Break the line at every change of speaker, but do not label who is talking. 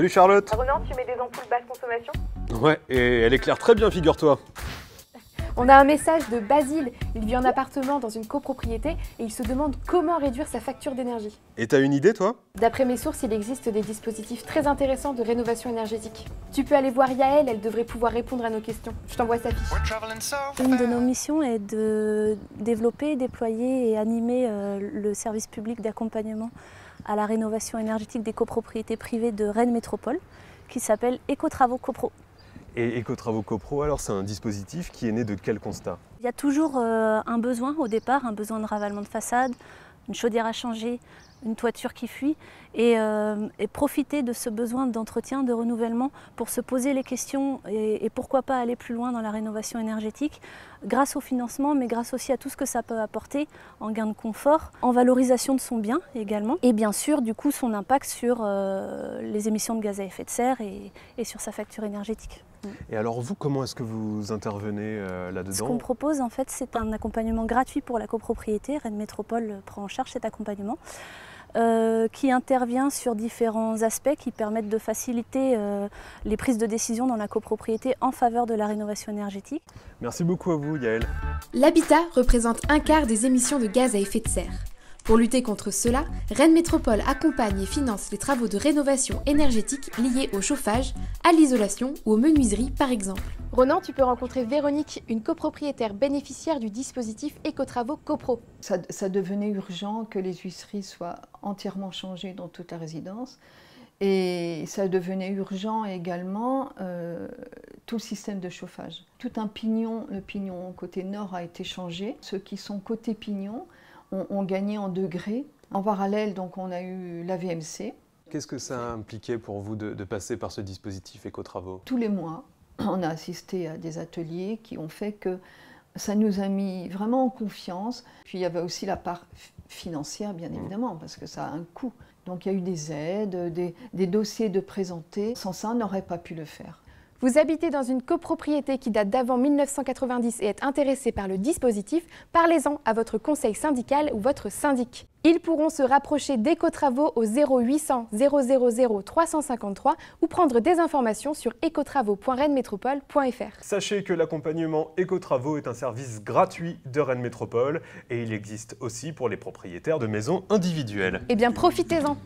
Salut Charlotte.
Ronan, tu mets des ampoules basse consommation?
Ouais, et elle éclaire très bien, figure-toi.
On a un message de Basile. Il vit en appartement dans une copropriété et il se demande comment réduire sa facture d'énergie.
Et t'as une idée, toi?
D'après mes sources, il existe des dispositifs très intéressants de rénovation énergétique. Tu peux aller voir Yael, elle devrait pouvoir répondre à nos questions. Je t'envoie sa fiche.
Une de nos missions est de développer, déployer et animer le service public d'accompagnement à la rénovation énergétique des copropriétés privées de Rennes Métropole, qui s'appelle Écotravaux Copro.
Et Écotravaux Copro, alors c'est un dispositif qui est né de quel constat?
Il y a toujours un besoin au départ, un besoin de ravalement de façade, une chaudière à changer, une toiture qui fuit, et profiter de ce besoin d'entretien, de renouvellement pour se poser les questions et pourquoi pas aller plus loin dans la rénovation énergétique grâce au financement, mais grâce aussi à tout ce que ça peut apporter en gain de confort, en valorisation de son bien également, et bien sûr du coup son impact sur les émissions de gaz à effet de serre et sur sa facture énergétique.
Et alors vous, comment est-ce que vous intervenez là-dedans?
Ce qu'on propose en fait, c'est un accompagnement gratuit pour la copropriété. Rennes Métropole prend en charge cet accompagnement qui intervient sur différents aspects qui permettent de faciliter les prises de décision dans la copropriété en faveur de la rénovation énergétique.
Merci beaucoup à vous, Yael.
L'habitat représente un quart des émissions de gaz à effet de serre. Pour lutter contre cela, Rennes Métropole accompagne et finance les travaux de rénovation énergétique liés au chauffage, à l'isolation ou aux menuiseries par exemple.
Ronan, tu peux rencontrer Véronique, une copropriétaire bénéficiaire du dispositif Écotravaux Copro.
Ça devenait urgent que les huisseries soient entièrement changées dans toute la résidence. Et ça devenait urgent également tout le système de chauffage. Tout un pignon, le pignon côté nord a été changé. Ceux qui sont côté pignon ont gagné en degrés. En parallèle, donc, on a eu la VMC.
Qu'est-ce que ça a impliqué pour vous de passer par ce dispositif Écotravaux?
Tous les mois, on a assisté à des ateliers qui ont fait que ça nous a mis vraiment en confiance. Puis il y avait aussi la part financière, bien évidemment, parce que ça a un coût. Donc il y a eu des aides, des dossiers de présenter. Sans ça, on n'aurait pas pu le faire.
Vous habitez dans une copropriété qui date d'avant 1990 et êtes intéressé par le dispositif, parlez-en à votre conseil syndical ou votre syndic. Ils pourront se rapprocher d'Écotravaux au 0800 000 353 ou prendre des informations sur écotravaux.rennesmétropole.fr.
Sachez que l'accompagnement Écotravaux est un service gratuit de Rennes Métropole et il existe aussi pour les propriétaires de maisons individuelles.
Eh bien, profitez-en!